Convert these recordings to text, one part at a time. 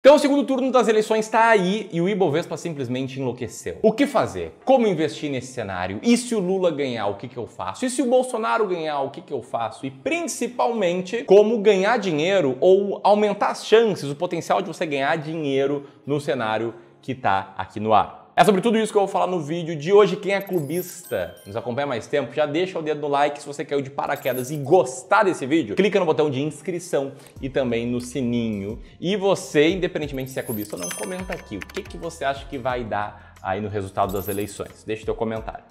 Então o segundo turno das eleições está aí e o Ibovespa simplesmente enlouqueceu. O que fazer? Como investir nesse cenário? E se o Lula ganhar, o que eu faço? E se o Bolsonaro ganhar, o que eu faço? E principalmente, como ganhar dinheiro ou aumentar as chances, o potencial de você ganhar dinheiro no cenário que está aqui no ar. É sobre tudo isso que eu vou falar no vídeo de hoje. Quem é clubista, nos acompanha há mais tempo, já deixa o dedo no like. Se você caiu de paraquedas e gostar desse vídeo, clica no botão de inscrição e também no sininho. E você, independentemente se é clubista ou não, comenta aqui o que você acha que vai dar aí no resultado das eleições. Deixa o teu comentário.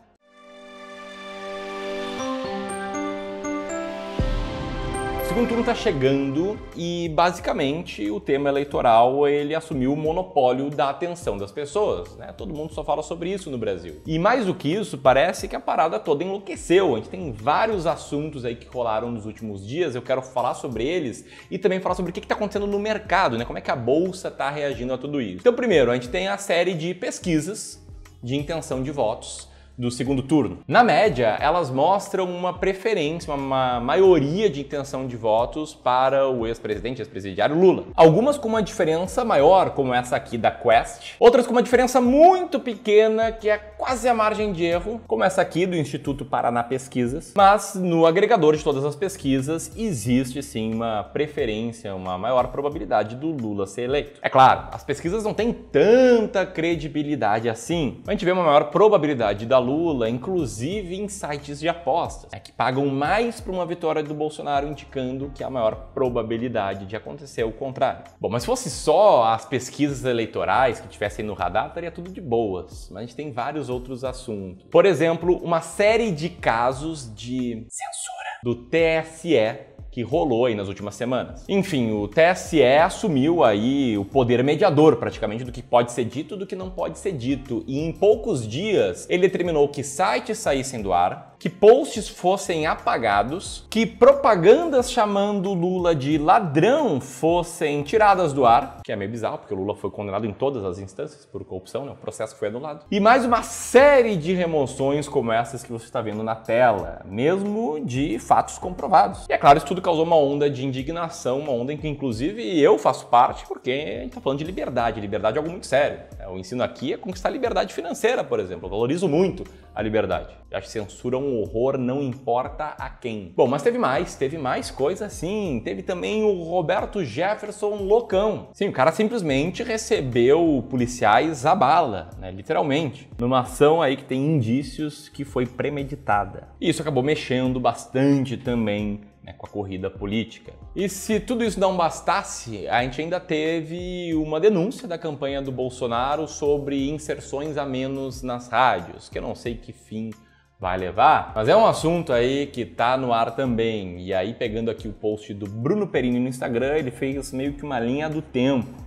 O segundo turno está chegando e, basicamente, o tema eleitoral ele assumiu o monopólio da atenção das pessoas, né? Todo mundo só fala sobre isso no Brasil. E mais do que isso, parece que a parada toda enlouqueceu. A gente tem vários assuntos aí que rolaram nos últimos dias, eu quero falar sobre eles e também falar sobre o que está acontecendo no mercado, né? Como é que a bolsa está reagindo a tudo isso. Então, primeiro, a gente tem a série de pesquisas de intenção de votos do segundo turno. Na média, elas mostram uma preferência, uma maioria de intenção de votos para o ex-presidente, ex-presidiário Lula. Algumas com uma diferença maior, como essa aqui da Quest. Outras com uma diferença muito pequena, que é quase a margem de erro, como essa aqui do Instituto Paraná Pesquisas. Mas no agregador de todas as pesquisas, existe sim uma preferência, uma maior probabilidade do Lula ser eleito. É claro, as pesquisas não têm tanta credibilidade assim. A gente vê uma maior probabilidade da Lula, inclusive em sites de apostas, que pagam mais para uma vitória do Bolsonaro, indicando que há maior probabilidade de acontecer o contrário. Bom, mas se fosse só as pesquisas eleitorais que tivessem no radar, estaria tudo de boas, mas a gente tem vários outros assuntos. Por exemplo, uma série de casos de censura do TSE que rolou aí nas últimas semanas. Enfim, o TSE assumiu aí o poder mediador praticamente do que pode ser dito e do que não pode ser dito. E em poucos dias ele determinou que sites saíssem do ar, que posts fossem apagados, que propagandas chamando Lula de ladrão fossem tiradas do ar, que é meio bizarro, porque o Lula foi condenado em todas as instâncias por corrupção, né? O processo foi anulado. E mais uma série de remoções como essas que você está vendo na tela, mesmo de fatos comprovados. E é claro, isso tudo causou uma onda de indignação, uma onda em que inclusive eu faço parte, porque a gente está falando de liberdade. Liberdade é algo muito sério. O ensino aqui é conquistar liberdade financeira, por exemplo. Eu valorizo muito a liberdade. Eu acho que censura é um horror, não importa a quem. Bom, mas teve mais coisa sim. Teve também o Roberto Jefferson loucão. Sim, o cara simplesmente recebeu policiais à bala, né? Literalmente. Numa ação aí que tem indícios que foi premeditada. E isso acabou mexendo bastante também com a corrida política. E se tudo isso não bastasse, a gente ainda teve uma denúncia da campanha do Bolsonaro sobre inserções a menos nas rádios, que eu não sei que fim vai levar, mas é um assunto aí que tá no ar também. E aí, pegando aqui o post do Bruno Perini no Instagram, ele fez meio que uma linha do tempo.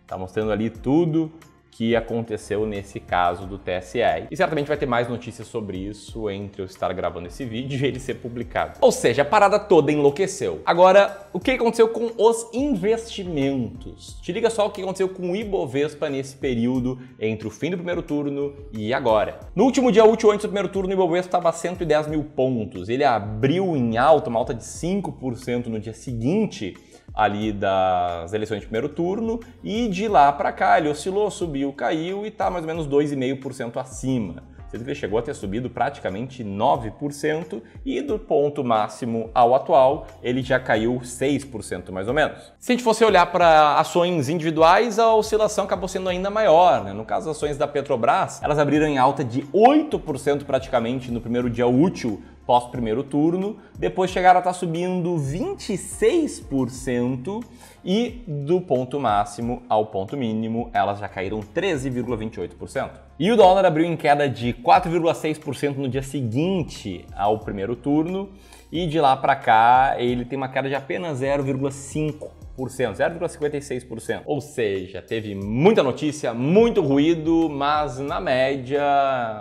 Tá mostrando ali tudo que aconteceu nesse caso do TSE. E certamente vai ter mais notícias sobre isso entre eu estar gravando esse vídeo e ele ser publicado. Ou seja, a parada toda enlouqueceu. Agora, o que aconteceu com os investimentos? Te liga só o que aconteceu com o Ibovespa nesse período entre o fim do primeiro turno e agora. No último dia útil antes do primeiro turno, o Ibovespa estava a 110 mil pontos. Ele abriu em alta, uma alta de 5% no dia seguinte ali das eleições de primeiro turno, e de lá para cá ele oscilou, subiu, caiu e está mais ou menos 2,5% acima. Sendo que ele chegou a ter subido praticamente 9% e do ponto máximo ao atual ele já caiu 6% mais ou menos. Se a gente fosse olhar para ações individuais, a oscilação acabou sendo ainda maior, né? No caso, as ações da Petrobras, elas abriram em alta de 8% praticamente no primeiro dia útil pós-primeiro turno, depois chegaram a estar subindo 26% e do ponto máximo ao ponto mínimo elas já caíram 13,28%. E o dólar abriu em queda de 4,6% no dia seguinte ao primeiro turno e de lá para cá ele tem uma queda de apenas 0,56%. Ou seja, teve muita notícia, muito ruído, mas na média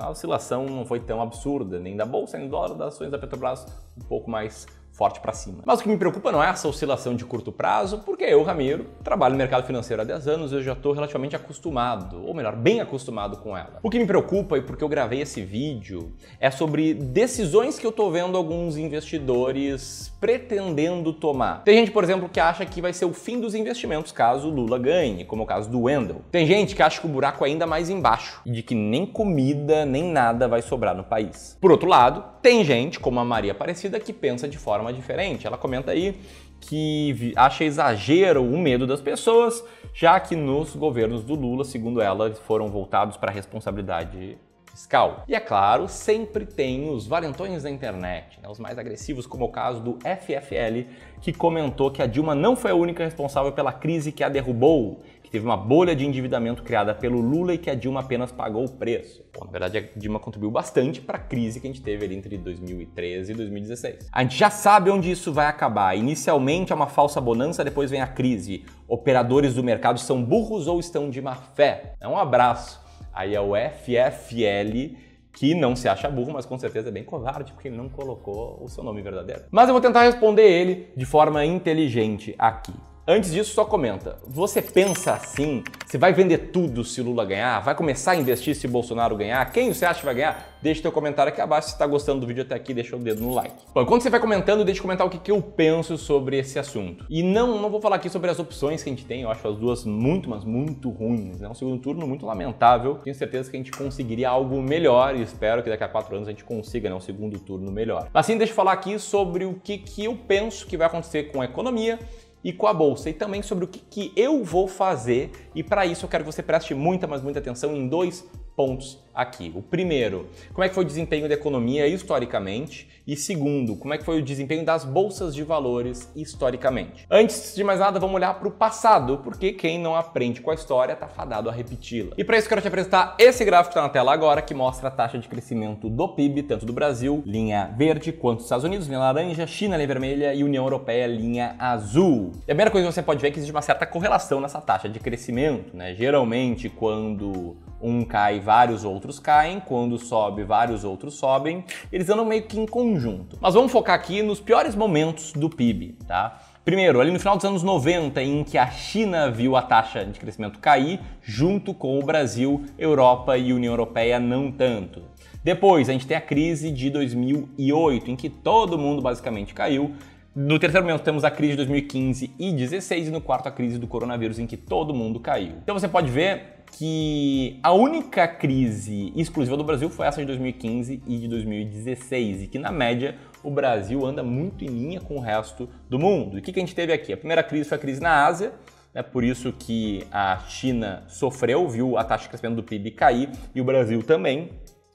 a oscilação não foi tão absurda, nem da bolsa, nem do dólar, das ações da Petrobras um pouco mais forte para cima. Mas o que me preocupa não é essa oscilação de curto prazo, porque eu, Ramiro, trabalho no mercado financeiro há 10 anos e eu já estou relativamente acostumado, ou melhor, bem acostumado com ela. O que me preocupa, e porque eu gravei esse vídeo, é sobre decisões que eu estou vendo alguns investidores pretendendo tomar. Tem gente, por exemplo, que acha que vai ser o fim dos investimentos caso o Lula ganhe, como é o caso do Wendel. Tem gente que acha que o buraco é ainda mais embaixo e de que nem comida nem nada vai sobrar no país. Por outro lado, tem gente, como a Maria Aparecida, que pensa de forma diferente. Ela comenta aí que acha exagero o medo das pessoas, já que nos governos do Lula, segundo ela, foram voltados para a responsabilidade fiscal. E é claro, sempre tem os valentões da internet, né, os mais agressivos, como é o caso do FFL, que comentou que a Dilma não foi a única responsável pela crise que a derrubou, que teve uma bolha de endividamento criada pelo Lula e que a Dilma apenas pagou o preço. Bom, na verdade, a Dilma contribuiu bastante para a crise que a gente teve ali entre 2013 e 2016. A gente já sabe onde isso vai acabar. Inicialmente é uma falsa bonança, depois vem a crise. Operadores do mercado são burros ou estão de má fé? Um abraço. Aí é o FFL, que não se acha burro, mas com certeza é bem covarde, porque ele não colocou o seu nome verdadeiro. Mas eu vou tentar responder ele de forma inteligente aqui. Antes disso, só comenta, você pensa assim? Você vai vender tudo se Lula ganhar? Vai começar a investir se Bolsonaro ganhar? Quem você acha que vai ganhar? Deixa teu comentário aqui abaixo. Se está gostando do vídeo até aqui, deixa o dedo no like. Bom, quando você vai comentando, deixa eu comentar o que eu penso sobre esse assunto. E não vou falar aqui sobre as opções que a gente tem, eu acho as duas muito, mas muito ruins, né? Um segundo turno muito lamentável. Tenho certeza que a gente conseguiria algo melhor e espero que daqui a 4 anos a gente consiga, né, um segundo turno melhor. Mas sim, deixa eu falar aqui sobre o que eu penso que vai acontecer com a economia e com a bolsa, e também sobre o que eu vou fazer, e para isso eu quero que você preste muita, mas muita atenção em 2 pontos aqui. O primeiro, como é que foi o desempenho da economia historicamente, e segundo, como é que foi o desempenho das bolsas de valores historicamente. Antes de mais nada, vamos olhar para o passado, porque quem não aprende com a história está fadado a repeti-la. E para isso eu quero te apresentar esse gráfico que está na tela agora, que mostra a taxa de crescimento do PIB, tanto do Brasil, linha verde, quanto dos Estados Unidos, linha laranja, China, linha vermelha, e União Europeia, linha azul. E a primeira coisa que você pode ver é que existe uma certa correlação nessa taxa de crescimento, né? Geralmente, quando um cai, vários outros caem, quando sobe, vários outros sobem, eles andam meio que em conjunto. Mas vamos focar aqui nos piores momentos do PIB, tá? Primeiro, ali no final dos anos 90, em que a China viu a taxa de crescimento cair, junto com o Brasil, Europa e União Europeia não tanto. Depois, a gente tem a crise de 2008, em que todo mundo basicamente caiu. No terceiro momento temos a crise de 2015 e 2016 e no quarto a crise do coronavírus, em que todo mundo caiu. Então você pode ver que a única crise exclusiva do Brasil foi essa de 2015 e de 2016 e que na média o Brasil anda muito em linha com o resto do mundo. E o que a gente teve aqui? A primeira crise foi a crise na Ásia, né? Por isso que a China sofreu, viu a taxa de crescimento do PIB cair e o Brasil também.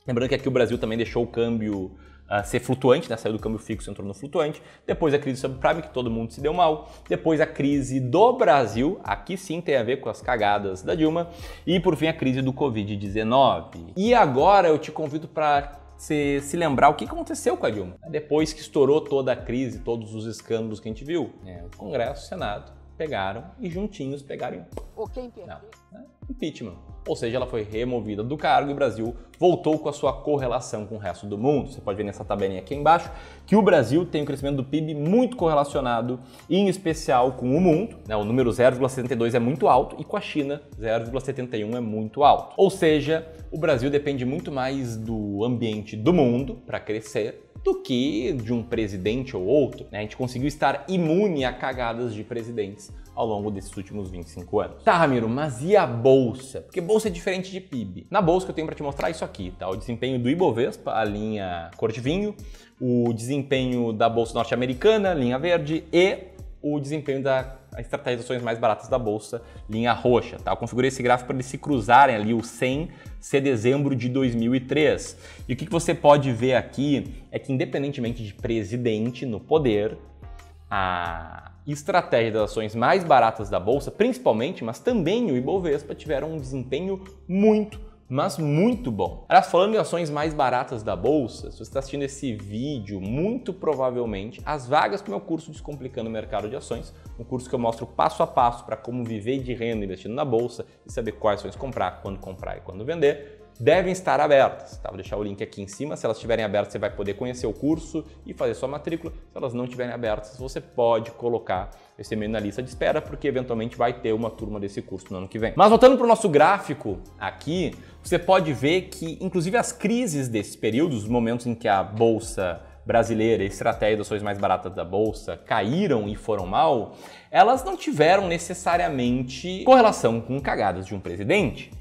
Lembrando que aqui o Brasil também deixou o câmbio ser flutuante, né? Saiu do câmbio fixo e entrou no flutuante. Depois a crise subprime, que todo mundo se deu mal. Depois a crise do Brasil, aqui sim tem a ver com as cagadas da Dilma. E por fim a crise do Covid-19. E agora eu te convido para se lembrar o que aconteceu com a Dilma. Depois que estourou toda a crise, todos os escândalos que a gente viu, o Congresso e o Senado pegaram e juntinhos pegaram impeachment. Ou seja, ela foi removida do cargo e o Brasil voltou com a sua correlação com o resto do mundo. Você pode ver nessa tabelinha aqui embaixo que o Brasil tem um crescimento do PIB muito correlacionado, em especial com o mundo. O número 0,72 é muito alto e com a China 0,71 é muito alto. Ou seja, o Brasil depende muito mais do ambiente do mundo para crescer do que de um presidente ou outro. A gente conseguiu estar imune a cagadas de presidentes ao longo desses últimos 25 anos. Tá, Ramiro, mas e a bolsa? Porque bolsa é diferente de PIB. Na bolsa que eu tenho para te mostrar é isso aqui, tá? O desempenho do Ibovespa, a linha cor de vinho, o desempenho da bolsa norte-americana, linha verde, e o desempenho da estratégia de ações mais baratas da bolsa, linha roxa, tá? Eu configurei esse gráfico para eles se cruzarem ali, o 100 ser dezembro de 2003. E o que você pode ver aqui é que, independentemente de presidente no poder, a estratégia das ações mais baratas da bolsa, principalmente, mas também o Ibovespa, tiveram um desempenho muito, mas muito bom. Aliás, falando em ações mais baratas da bolsa, se você está assistindo esse vídeo, muito provavelmente as vagas para o meu curso Descomplicando o Mercado de Ações, um curso que eu mostro passo a passo para como viver de renda investindo na bolsa e saber quais ações comprar, quando comprar e quando vender, devem estar abertas. Tá? Vou deixar o link aqui em cima. Se elas estiverem abertas, você vai poder conhecer o curso e fazer sua matrícula. Se elas não estiverem abertas, você pode colocar esse e-mail na lista de espera, porque eventualmente vai ter uma turma desse curso no ano que vem. Mas voltando para o nosso gráfico aqui, você pode ver que, inclusive, as crises desses períodos, os momentos em que a Bolsa brasileira e estratégia das ações mais baratas da Bolsa caíram e foram mal, elas não tiveram necessariamente correlação com cagadas de um presidente.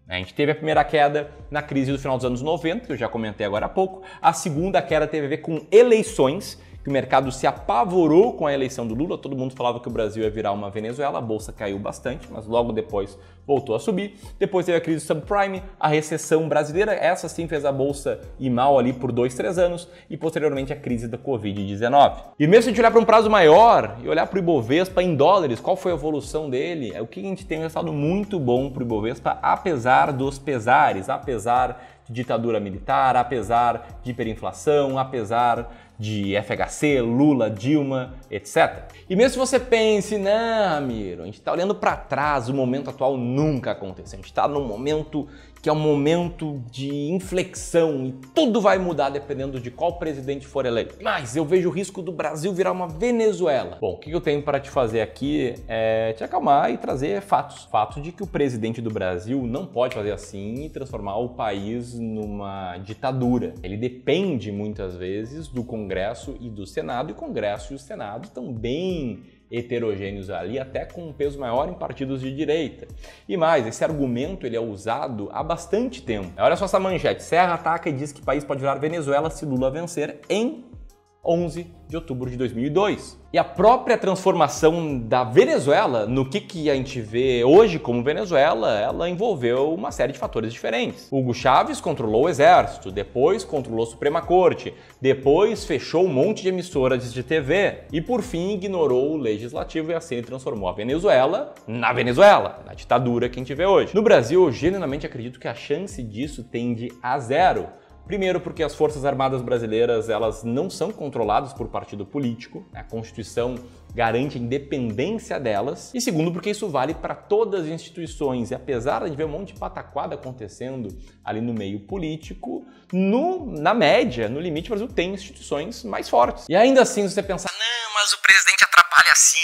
A gente teve a primeira queda na crise do final dos anos 90, que eu já comentei agora há pouco. A segunda queda teve a ver com eleições, que o mercado se apavorou com a eleição do Lula. Todo mundo falava que o Brasil ia virar uma Venezuela, a bolsa caiu bastante, mas logo depois voltou a subir. Depois teve a crise do subprime, a recessão brasileira, essa sim fez a bolsa ir mal ali por 2, 3 anos, e posteriormente a crise da Covid-19. E mesmo se a gente olhar para um prazo maior e olhar para o Ibovespa em dólares, qual foi a evolução dele? O que a gente tem um resultado muito bom para o Ibovespa, apesar dos pesares, apesar de ditadura militar, apesar de hiperinflação, apesar de FHC, Lula, Dilma, etc. E mesmo se você pense, não, Ramiro, a gente está olhando para trás, o momento atual nunca aconteceu. A gente está num momento que é um momento de inflexão e tudo vai mudar dependendo de qual presidente for eleito. Mas eu vejo o risco do Brasil virar uma Venezuela. Bom, o que eu tenho para te fazer aqui é te acalmar e trazer fatos. Fato de que o presidente do Brasil não pode fazer assim e transformar o país numa ditadura. Ele depende muitas vezes do Congresso e do Senado, e o Congresso e o Senado estão bem heterogêneos ali, até com um peso maior em partidos de direita. E mais, esse argumento ele é usado há bastante tempo. Olha só essa manchete. Serra ataca e diz que o país pode virar Venezuela se Lula vencer em 11 de outubro de 2002. E a própria transformação da Venezuela no que a gente vê hoje como Venezuela, ela envolveu uma série de fatores diferentes. Hugo Chávez controlou o exército, depois controlou a Suprema Corte, depois fechou um monte de emissoras de TV e, por fim, ignorou o legislativo, e assim transformou a Venezuela, na ditadura que a gente vê hoje. No Brasil, eu genuinamente acredito que a chance disso tende a zero. Primeiro, porque as Forças Armadas brasileiras elas não são controladas por partido político, a Constituição garante a independência delas. E segundo, porque isso vale para todas as instituições. E apesar de ver um monte de pataquada acontecendo ali no meio político, na média, no limite, o Brasil tem instituições mais fortes. E ainda assim, se você pensar, não, mas o presidente atrapalha sim,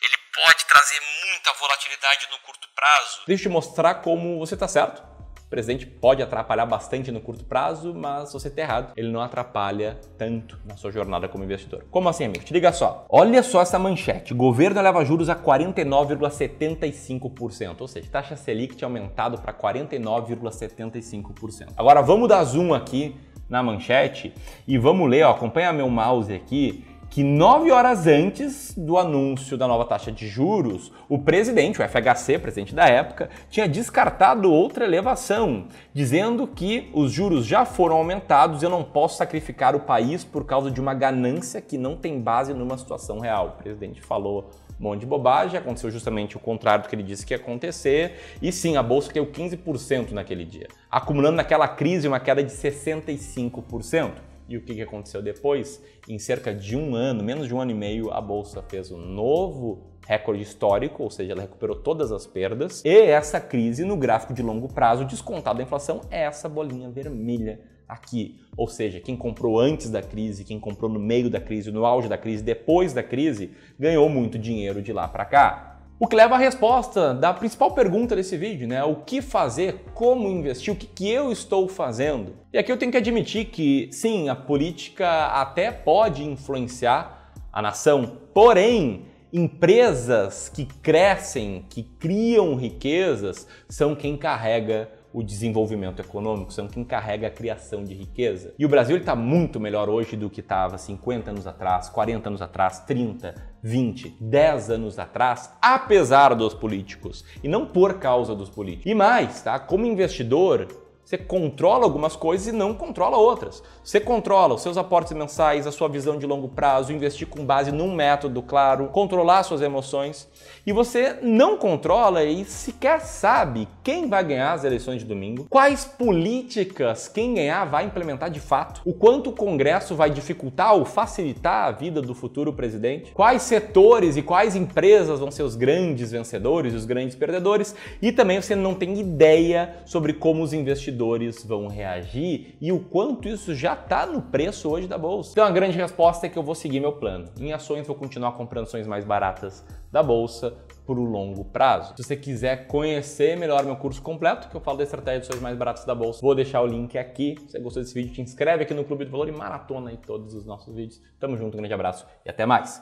ele pode trazer muita volatilidade no curto prazo. Deixa eu te mostrar como você está certo. O presidente pode atrapalhar bastante no curto prazo, mas você está errado. Ele não atrapalha tanto na sua jornada como investidor. Como assim, amigo? Te liga só. Olha só essa manchete. Governo eleva juros a 49,75%. Ou seja, taxa Selic tinha aumentado para 49,75%. Agora vamos dar zoom aqui na manchete e vamos ler, ó, acompanha meu mouse aqui, que 9 horas antes do anúncio da nova taxa de juros, o presidente, o FHC, presidente da época, tinha descartado outra elevação, dizendo que os juros já foram aumentados e eu não posso sacrificar o país por causa de uma ganância que não tem base numa situação real. O presidente falou um monte de bobagem, aconteceu justamente o contrário do que ele disse que ia acontecer, e sim, a bolsa caiu 15% naquele dia, acumulando naquela crise uma queda de 65%. E o que aconteceu depois? Em cerca de um ano, menos de um ano e meio, a bolsa fez um novo recorde histórico, ou seja, ela recuperou todas as perdas. E essa crise, no gráfico de longo prazo, descontado da inflação, é essa bolinha vermelha aqui. Ou seja, quem comprou antes da crise, quem comprou no meio da crise, no auge da crise, depois da crise, ganhou muito dinheiro de lá para cá. O que leva à resposta da principal pergunta desse vídeo, né? O que fazer, como investir, o que eu estou fazendo? E aqui eu tenho que admitir que, sim, a política até pode influenciar a nação, porém, empresas que crescem, que criam riquezas, são quem carrega o desenvolvimento econômico, são quem carrega a criação de riqueza. E o Brasil está muito melhor hoje do que estava 50 anos atrás, 40 anos atrás, 30, 20, 10 anos atrás, apesar dos políticos, e não por causa dos políticos. E mais, tá? Como investidor, você controla algumas coisas e não controla outras. Você controla os seus aportes mensais, a sua visão de longo prazo, investir com base num método claro, controlar suas emoções. E você não controla e sequer sabe quem vai ganhar as eleições de domingo, quais políticas quem ganhar vai implementar de fato, o quanto o Congresso vai dificultar ou facilitar a vida do futuro presidente, quais setores e quais empresas vão ser os grandes vencedores e os grandes perdedores, e também você não tem ideia sobre como os investidores investidores vão reagir e o quanto isso já está no preço hoje da bolsa. Então a grande resposta é que eu vou seguir meu plano. Em ações vou continuar comprando ações mais baratas da bolsa por um longo prazo. Se você quiser conhecer melhor meu curso completo, que eu falo da estratégia de ações mais baratas da bolsa, vou deixar o link aqui. Se você gostou desse vídeo, te inscreve aqui no Clube do Valor e maratona aí todos os nossos vídeos. Tamo junto, um grande abraço e até mais!